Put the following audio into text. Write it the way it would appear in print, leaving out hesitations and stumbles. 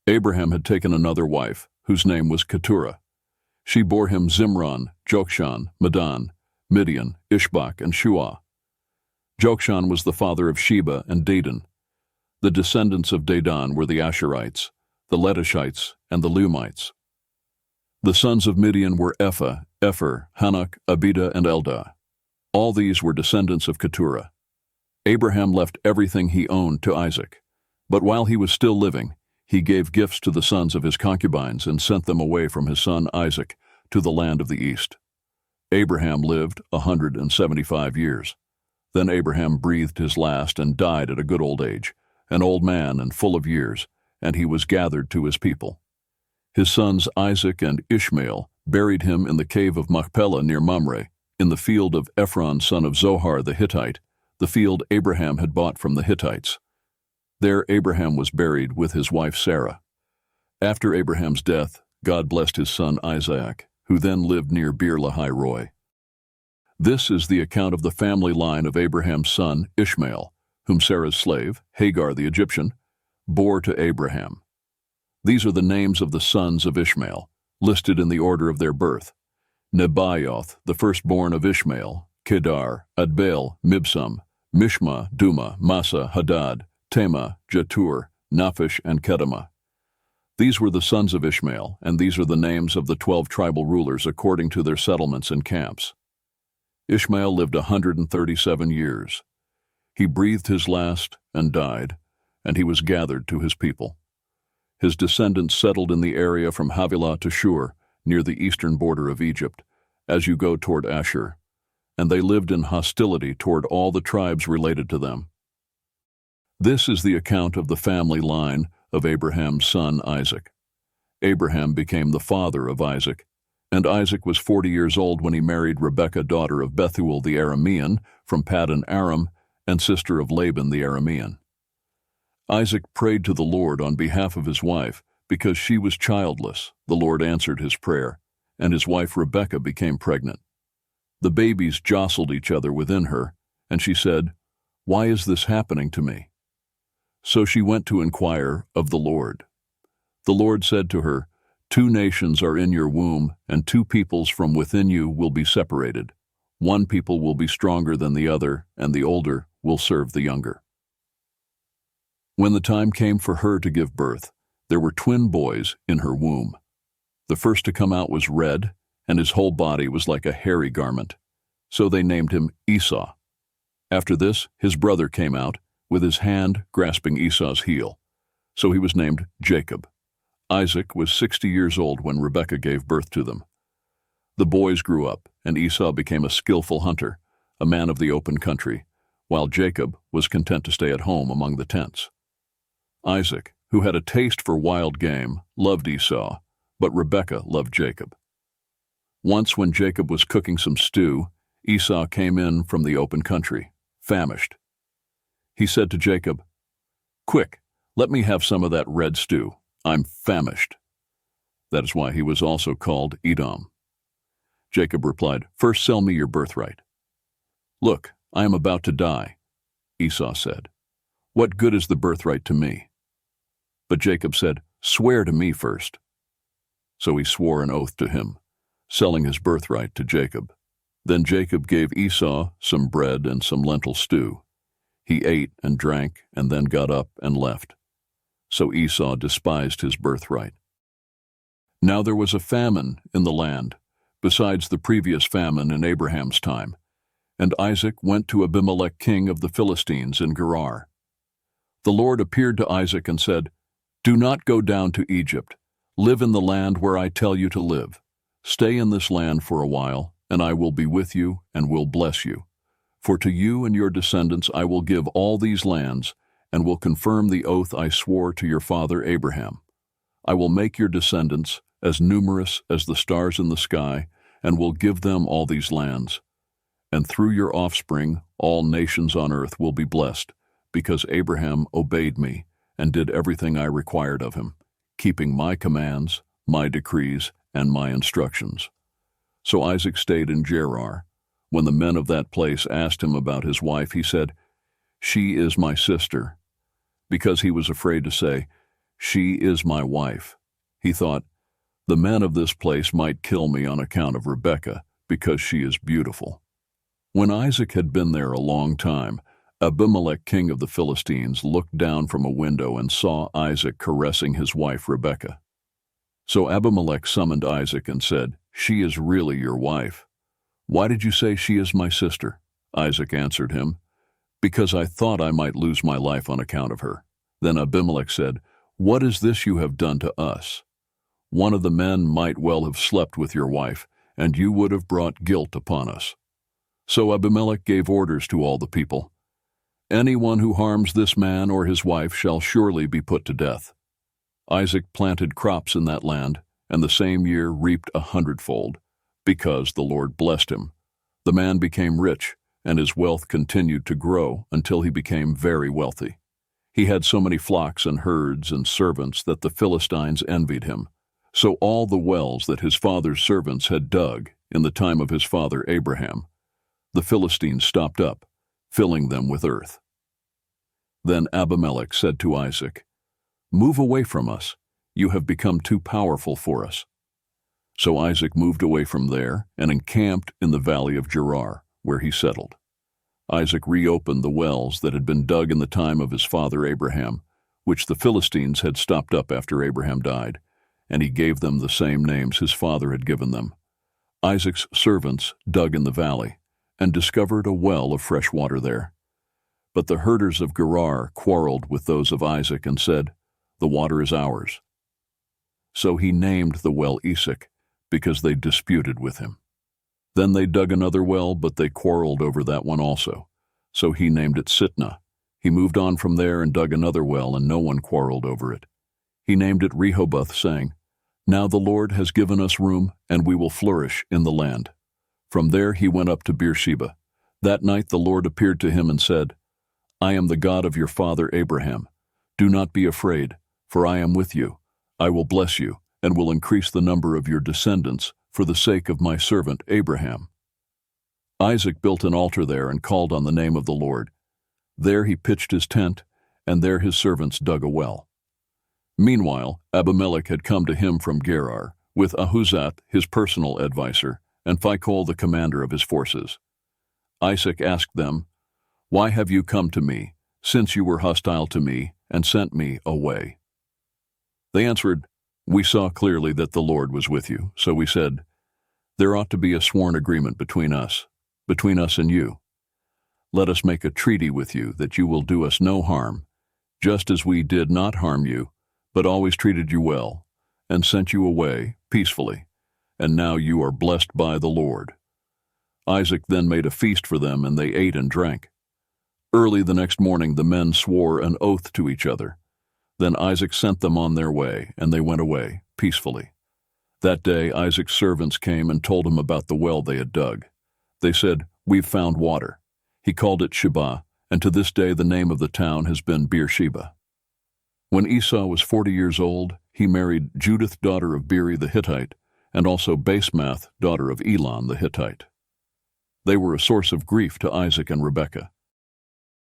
Abraham had taken another wife, whose name was Keturah. She bore him Zimran, Jokshan, Medan, Midian, Ishbak, and Shuah. Jokshan was the father of Sheba and Dedan. The descendants of Dedan were the Asherites, the Letushites, and the Lumites. The sons of Midian were Ephah, Epher, Hanok, Abida, and Eldah. All these were descendants of Keturah. Abraham left everything he owned to Isaac, but while he was still living, he gave gifts to the sons of his concubines and sent them away from his son Isaac to the land of the east. Abraham lived 175 years. Then Abraham breathed his last and died at a good old age, an old man and full of years, and he was gathered to his people. His sons Isaac and Ishmael buried him in the cave of Machpelah near Mamre, in the field of Ephron son of Zohar the Hittite, the field Abraham had bought from the Hittites. There Abraham was buried with his wife Sarah. After Abraham's death, God blessed his son Isaac, who then lived near Beer Lahai Roi. This is the account of the family line of Abraham's son Ishmael, whom Sarah's slave, Hagar the Egyptian, bore to Abraham. These are the names of the sons of Ishmael, listed in the order of their birth. Nebaioth, the firstborn of Ishmael, Kedar, Adbeel, Mibsam, Mishma, Duma, Massa, Hadad, Tema, Jetur, Naphish, and Kedemah. These were the sons of Ishmael, and these are the names of the 12 tribal rulers according to their settlements and camps. Ishmael lived 137 years. He breathed his last and died, and he was gathered to his people. His descendants settled in the area from Havilah to Shur, near the eastern border of Egypt, as you go toward Ashur, and they lived in hostility toward all the tribes related to them. This is the account of the family line of Abraham's son Isaac. Abraham became the father of Isaac, and Isaac was 40 years old when he married Rebekah, daughter of Bethuel the Aramean, from Paddan Aram, and sister of Laban the Aramean. Isaac prayed to the Lord on behalf of his wife, because she was childless. The Lord answered his prayer, and his wife Rebekah became pregnant. The babies jostled each other within her, and she said, "Why is this happening to me?" So she went to inquire of the Lord. The Lord said to her, "2 nations are in your womb, and 2 peoples from within you will be separated. One people will be stronger than the other, and the older will serve the younger." When the time came for her to give birth, there were twin boys in her womb. The first to come out was red, and his whole body was like a hairy garment. So they named him Esau. After this, his brother came out, with his hand grasping Esau's heel. So he was named Jacob. Isaac was 60 years old when Rebekah gave birth to them. The boys grew up, and Esau became a skillful hunter, a man of the open country, while Jacob was content to stay at home among the tents. Isaac, who had a taste for wild game, loved Esau, but Rebekah loved Jacob. Once when Jacob was cooking some stew, Esau came in from the open country, famished. He said to Jacob, "Quick, let me have some of that red stew. I'm famished." That is why he was also called Edom. Jacob replied, "First sell me your birthright." "Look, I am about to die." Esau said, "What good is the birthright to me?" But Jacob said, "Swear to me first." So he swore an oath to him, selling his birthright to Jacob. Then Jacob gave Esau some bread and some lentil stew. He ate and drank and then got up and left. So Esau despised his birthright. Now there was a famine in the land, besides the previous famine in Abraham's time, and Isaac went to Abimelech king of the Philistines in Gerar. The Lord appeared to Isaac and said, "Do not go down to Egypt. Live in the land where I tell you to live. Stay in this land for a while, and I will be with you and will bless you. For to you and your descendants I will give all these lands, and will confirm the oath I swore to your father Abraham. I will make your descendants as numerous as the stars in the sky, and will give them all these lands. And through your offspring all nations on earth will be blessed, because Abraham obeyed me and did everything I required of him, keeping my commands, my decrees, and my instructions." So Isaac stayed in Gerar. When the men of that place asked him about his wife, he said, "She is my sister," because he was afraid to say, "She is my wife." He thought, "The men of this place might kill me on account of Rebekah, because she is beautiful." When Isaac had been there a long time, Abimelech, king of the Philistines, looked down from a window and saw Isaac caressing his wife Rebekah. So Abimelech summoned Isaac and said, "She is really your wife." "Why did you say she is my sister?" Isaac answered him, "Because I thought I might lose my life on account of her." Then Abimelech said, "What is this you have done to us? One of the men might well have slept with your wife, and you would have brought guilt upon us." So Abimelech gave orders to all the people, "Anyone who harms this man or his wife shall surely be put to death." Isaac planted crops in that land, and the same year reaped 100-fold, because the Lord blessed him. The man became rich, and his wealth continued to grow until he became very wealthy. He had so many flocks and herds and servants that the Philistines envied him. So all the wells that his father's servants had dug in the time of his father Abraham, the Philistines stopped up, filling them with earth. Then Abimelech said to Isaac, "Move away from us. You have become too powerful for us." So Isaac moved away from there and encamped in the valley of Gerar, where he settled. Isaac reopened the wells that had been dug in the time of his father Abraham, which the Philistines had stopped up after Abraham died, and he gave them the same names his father had given them. Isaac's servants dug in the valley and discovered a well of fresh water there. But the herders of Gerar quarreled with those of Isaac and said, "The water is ours." So he named the well Esek, because they disputed with him. Then they dug another well, but they quarreled over that one also. So he named it Sitnah. He moved on from there and dug another well, and no one quarreled over it. He named it Rehoboth, saying, "Now the Lord has given us room, and we will flourish in the land." From there he went up to Beersheba. That night the Lord appeared to him and said, "I am the God of your father Abraham. Do not be afraid, for I am with you. I will bless you, and will increase the number of your descendants for the sake of my servant Abraham." Isaac built an altar there and called on the name of the Lord. There he pitched his tent, and there his servants dug a well. Meanwhile, Abimelech had come to him from Gerar, with Ahuzzath, his personal adviser, and Phicol, the commander of his forces. Isaac asked them, "Why have you come to me, since you were hostile to me, and sent me away?" They answered, "We saw clearly that the Lord was with you, so we said, 'There ought to be a sworn agreement between us and you. Let us make a treaty with you that you will do us no harm, just as we did not harm you, but always treated you well, and sent you away peacefully, and now you are blessed by the Lord.'" Isaac then made a feast for them, and they ate and drank. Early the next morning the men swore an oath to each other. Then Isaac sent them on their way, and they went away peacefully. That day Isaac's servants came and told him about the well they had dug. They said, "We've found water." He called it Sheba, and to this day the name of the town has been Beersheba. When Esau was 40 years old, he married Judith, daughter of Beeri the Hittite, and also Basemath, daughter of Elon the Hittite. They were a source of grief to Isaac and Rebekah.